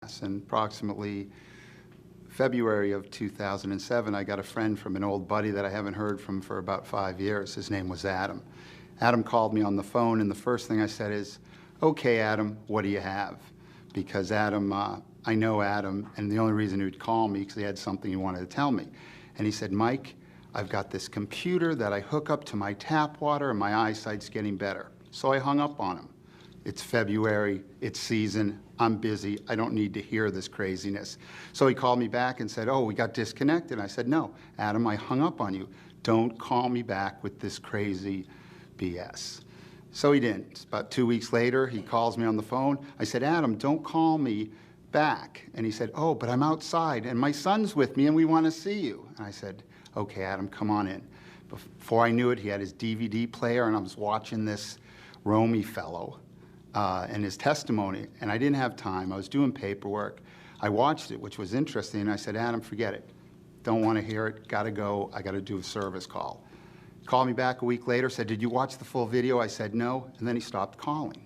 And approximately February of 2007, I got a friend from an old buddy that I haven't heard from for about 5 years. His name was Adam. Adam called me on the phone, and the first thing I said is, "Okay, Adam, what do you have?" Because Adam, I know Adam, and the only reason he would call me because he had something he wanted to tell me. And he said, "Mike, I've got this computer that I hook up to my tap water, and my eyesight's getting better." So I hung up on him. It's February, it's season, I'm busy, I don't need to hear this craziness. So he called me back and said, "Oh, we got disconnected." I said, "No, Adam, I hung up on you. Don't call me back with this crazy BS." So he didn't. About 2 weeks later, he calls me on the phone. I said, "Adam, don't call me back." And he said, "Oh, but I'm outside and my son's with me and we want to see you." And I said, "Okay, Adam, come on in." Before I knew it, he had his DVD player and I was watching this Romy fellow and his testimony, and I didn't have time. I was doing paperwork. I watched it, which was interesting, and I said, "Adam, forget it. Don't want to hear it. Got to go. I got to do a service call." Called me back a week later, said, "Did you watch the full video?" I said, "No," and then he stopped calling.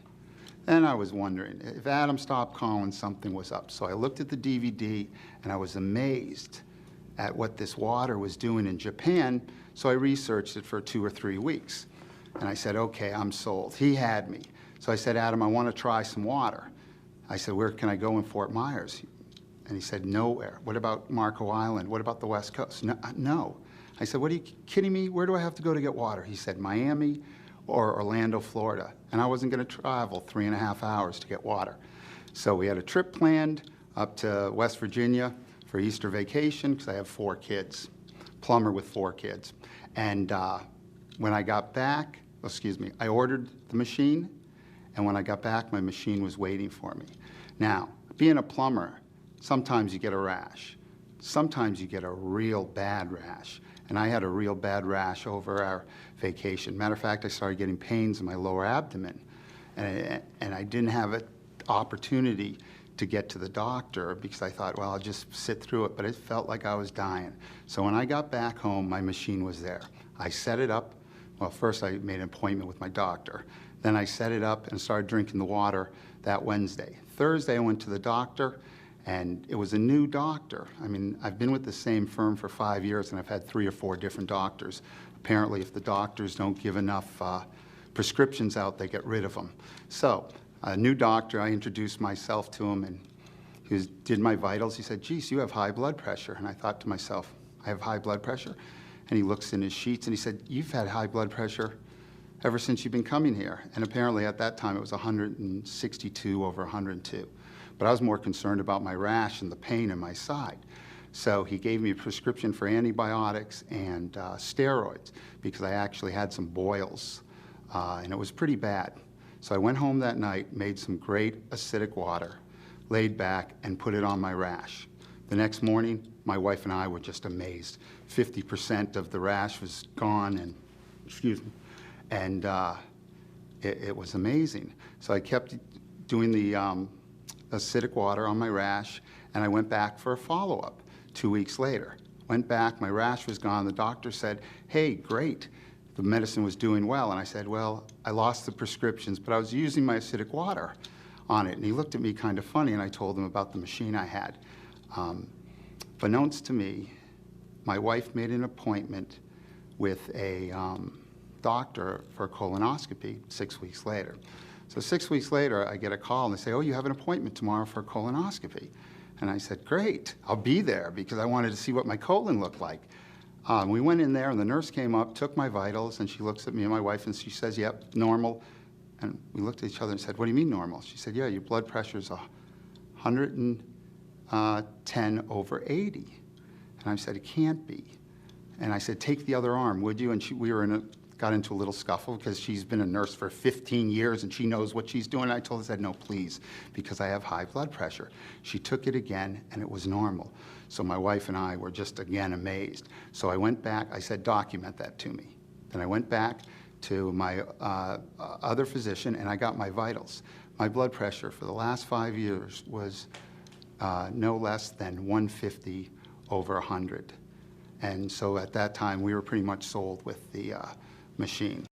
Then I was wondering, if Adam stopped calling, something was up. So I looked at the DVD, and I was amazed at what this water was doing in Japan, so I researched it for 2 or 3 weeks. And I said, "Okay, I'm sold." He had me. So I said, "Adam, I want to try some water." I said, "Where can I go in Fort Myers?" And he said, "Nowhere." "What about Marco Island? What about the West Coast?" No. I said, "What, are you kidding me? Where do I have to go to get water?" He said, "Miami or Orlando, Florida." And I wasn't going to travel 3.5 hours to get water. So we had a trip planned up to West Virginia for Easter vacation because I have 4 kids, plumber with 4 kids. And when I got back, I ordered the machine. And when I got back, my machine was waiting for me. Now, being a plumber, sometimes you get a rash. Sometimes you get a real bad rash. And I had a real bad rash over our vacation. Matter of fact, I started getting pains in my lower abdomen. And I didn't have an opportunity to get to the doctor because I thought, well, I'll just sit through it. But it felt like I was dying. So when I got back home, my machine was there. I set it up. Well, first I made an appointment with my doctor. Then I set it up and started drinking the water that Wednesday. Thursday, I went to the doctor, and it was a new doctor. I mean, I've been with the same firm for 5 years, and I've had 3 or 4 different doctors. Apparently, if the doctors don't give enough prescriptions out, they get rid of them. So, a new doctor, I introduced myself to him, and he did my vitals. He said, "Geez, you have high blood pressure." And I thought to myself, I have high blood pressure? And he looks in his sheets, and he said, "You've had high blood pressure ever since you've been coming here." And apparently at that time it was 162 over 102. But I was more concerned about my rash and the pain in my side. So he gave me a prescription for antibiotics and steroids because I actually had some boils and it was pretty bad. So I went home that night, made some great acidic water, laid back and put it on my rash. The next morning, my wife and I were just amazed. 50% of the rash was gone and, and it was amazing. So I kept doing the acidic water on my rash, and I went back for a follow-up 2 weeks later. Went back, my rash was gone. The doctor said, "Hey, great, the medicine was doing well." And I said, "Well, I lost the prescriptions, but I was using my acidic water on it." And he looked at me kind of funny, and I told him about the machine I had. Beknownst to me, my wife made an appointment with a doctor for a colonoscopy 6 weeks later. So 6 weeks later, I get a call and they say, "Oh, you have an appointment tomorrow for a colonoscopy." And I said, "Great, I'll be there," because I wanted to see what my colon looked like. We went in there and the nurse came up, took my vitals, and she looks at me and my wife and she says, "Yep, normal." And we looked at each other and said, "What do you mean normal?" She said, "Yeah, your blood pressure's 110 over 80. And I said, "It can't be." And I said, "Take the other arm, would you?" And we got into a little scuffle because she's been a nurse for 15 years and she knows what she's doing. And I told her, I said, "No, please, because I have high blood pressure." She took it again and it was normal. So my wife and I were just again amazed. So I went back, I said, "Document that to me." Then I went back to my other physician and I got my vitals. My blood pressure for the last 5 years was no less than 150 over 100. And so at that time, we were pretty much sold with the machine.